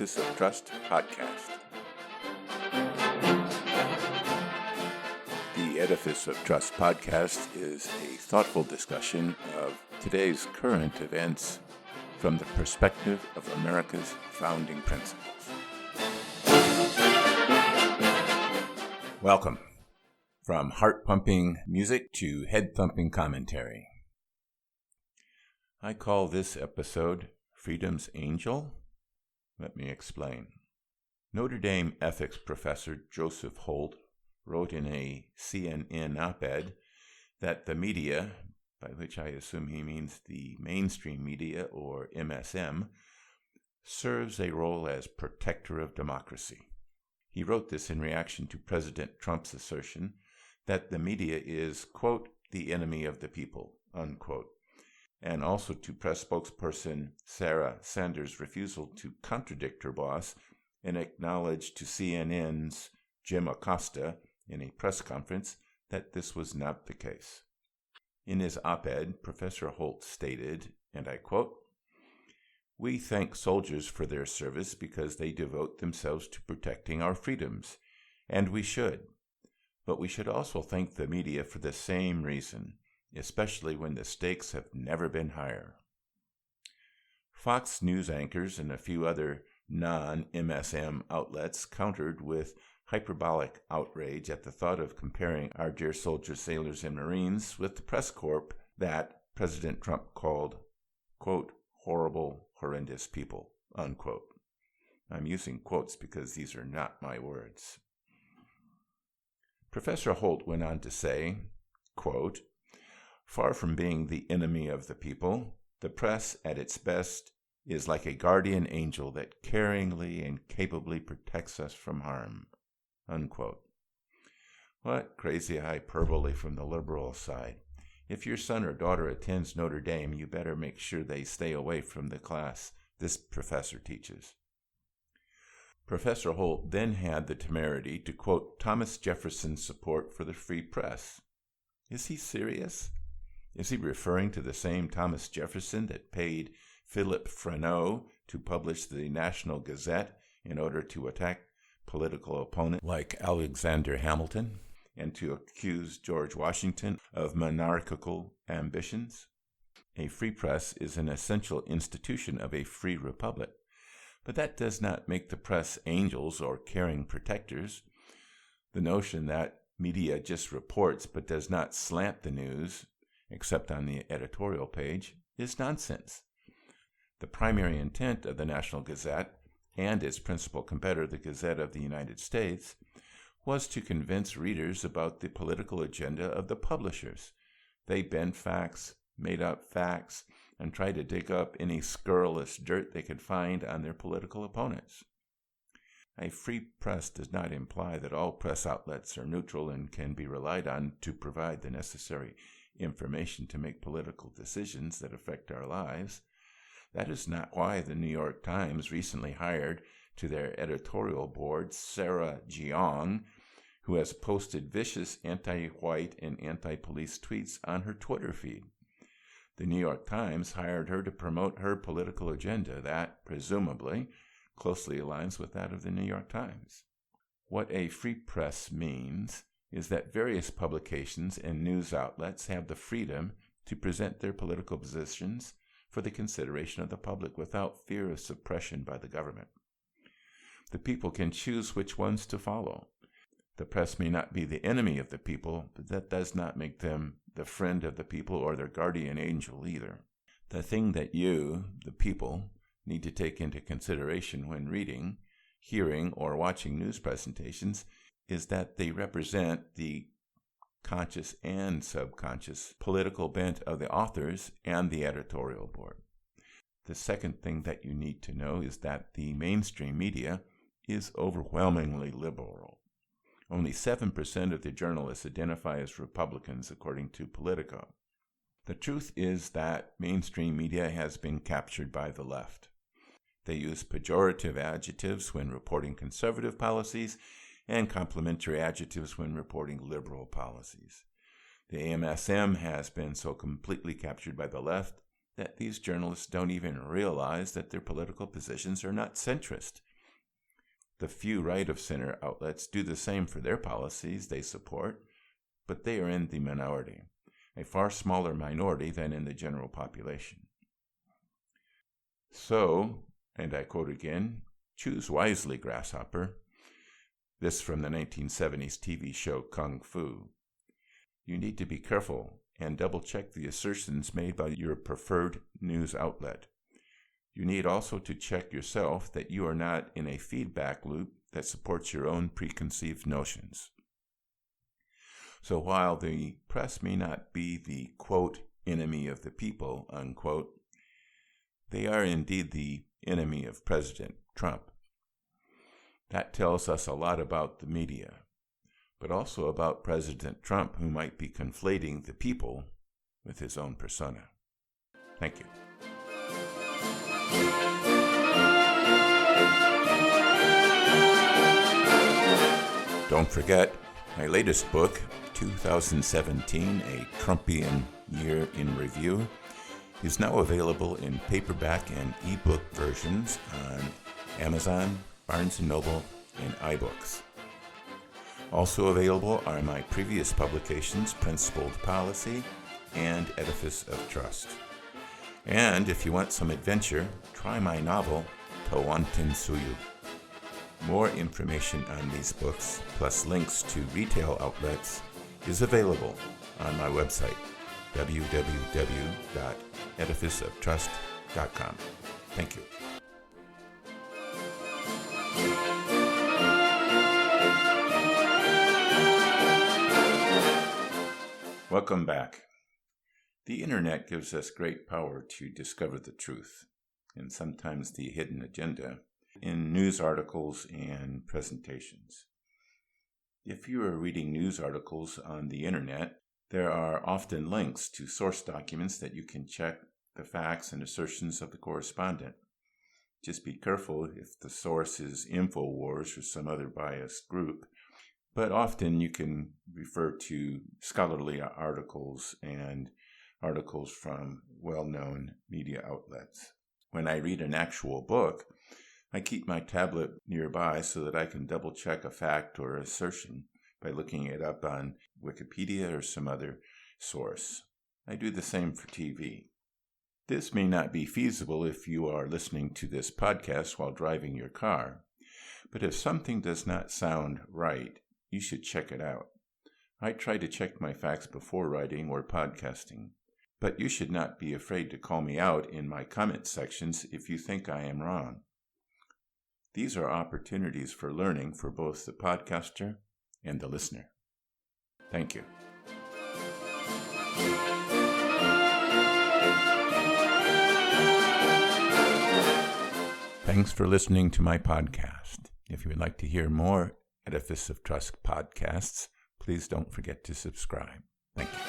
Edifice of Trust podcast. The Edifice of Trust podcast is a thoughtful discussion of today's current events from the perspective of America's founding principles. Welcome. From heart-pumping music to head-thumping commentary. I call this episode Freedom's Angel. Let me explain. Notre Dame ethics professor Joseph Holt wrote in a CNN op-ed that the media, by which I assume he means the mainstream media or MSM, serves a role as protector of democracy. He wrote this in reaction to President Trump's assertion that the media is, quote, the enemy of the people, unquote, and also to press spokesperson Sarah Sanders' refusal to contradict her boss and acknowledge to CNN's Jim Acosta in a press conference that this was not the case. In his op-ed, Professor Holt stated, and I quote, "We thank soldiers for their service because they devote themselves to protecting our freedoms, and we should. But we should also thank the media for the same reason, especially when the stakes have never been higher." Fox News anchors and a few other non-MSM outlets countered with hyperbolic outrage at the thought of comparing our dear soldiers, sailors, and Marines with the press corps that President Trump called, quote, horrible, horrendous people, unquote. I'm using quotes because these are not my words. Professor Holt went on to say, quote, "Far from being the enemy of the people, the press at its best is like a guardian angel that caringly and capably protects us from harm," unquote. What crazy hyperbole from the liberal side. If your son or daughter attends Notre Dame, you better make sure they stay away from the class this professor teaches. Professor Holt then had the temerity to quote Thomas Jefferson's support for the free press. Is he serious? Is he referring to the same Thomas Jefferson that paid Philip Freneau to publish the National Gazette in order to attack political opponents like Alexander Hamilton and to accuse George Washington of monarchical ambitions? A free press is an essential institution of a free republic, but that does not make the press angels or caring protectors. The notion that media just reports but does not slant the news, except on the editorial page, is nonsense. The primary intent of the National Gazette and its principal competitor, the Gazette of the United States, was to convince readers about the political agenda of the publishers. They bend facts, made up facts, and tried to dig up any scurrilous dirt they could find on their political opponents. A free press does not imply that all press outlets are neutral and can be relied on to provide the necessary information to make political decisions that affect our lives. That is not why the New York Times recently hired to their editorial board Sarah Jeong, who has posted vicious anti-white and anti-police tweets on her Twitter feed. The New York Times hired her to promote her political agenda that, presumably, closely aligns with that of the New York Times. What a free press means is that various publications and news outlets have the freedom to present their political positions for the consideration of the public without fear of suppression by the government. The people can choose which ones to follow. The press may not be the enemy of the people, but that does not make them the friend of the people or their guardian angel either. The thing that you, the people, need to take into consideration when reading, hearing, or watching news presentations is that they represent the conscious and subconscious political bent of the authors and the editorial board. The second thing that you need to know is that the mainstream media is overwhelmingly liberal. Only 7% of the journalists identify as Republicans, according to Politico. The truth is that mainstream media has been captured by the left. They use pejorative adjectives when reporting conservative policies and complimentary adjectives when reporting liberal policies. The AMSM has been so completely captured by the left that these journalists don't even realize that their political positions are not centrist. The few right-of-center outlets do the same for their policies they support, but they are in the minority, a far smaller minority than in the general population. So, and I quote again, choose wisely, grasshopper. This from the 1970s TV show Kung Fu. You need to be careful and double-check the assertions made by your preferred news outlet. You need also to check yourself that you are not in a feedback loop that supports your own preconceived notions. So while the press may not be the, quote, enemy of the people, unquote, they are indeed the enemy of President Trump. That tells us a lot about the media, but also about President Trump, who might be conflating the people with his own persona. Thank you. Don't forget, my latest book, 2017, A Trumpian Year in Review, is now available in paperback and ebook versions on Amazon, Barnes & Noble, and iBooks. Also available are my previous publications, Principled Policy and Edifice of Trust. And if you want some adventure, try my novel, Tawantin Suyu. More information on these books, plus links to retail outlets, is available on my website, www.edificeoftrust.com. Thank you. Welcome back. The internet gives us great power to discover the truth, and sometimes the hidden agenda, in news articles and presentations. If you are reading news articles on the internet, there are often links to source documents that you can check the facts and assertions of the correspondent. Just be careful if the source is InfoWars or some other biased group, but often you can refer to scholarly articles and articles from well-known media outlets. When I read an actual book, I keep my tablet nearby so that I can double-check a fact or assertion by looking it up on Wikipedia or some other source. I do the same for TV. This may not be feasible if you are listening to this podcast while driving your car, but if something does not sound right, you should check it out. I try to check my facts before writing or podcasting, but you should not be afraid to call me out in my comment sections if you think I am wrong. These are opportunities for learning for both the podcaster and the listener. Thank you. Thanks for listening to my podcast. If you would like to hear more Edifice of Trust podcasts, please don't forget to subscribe. Thank you.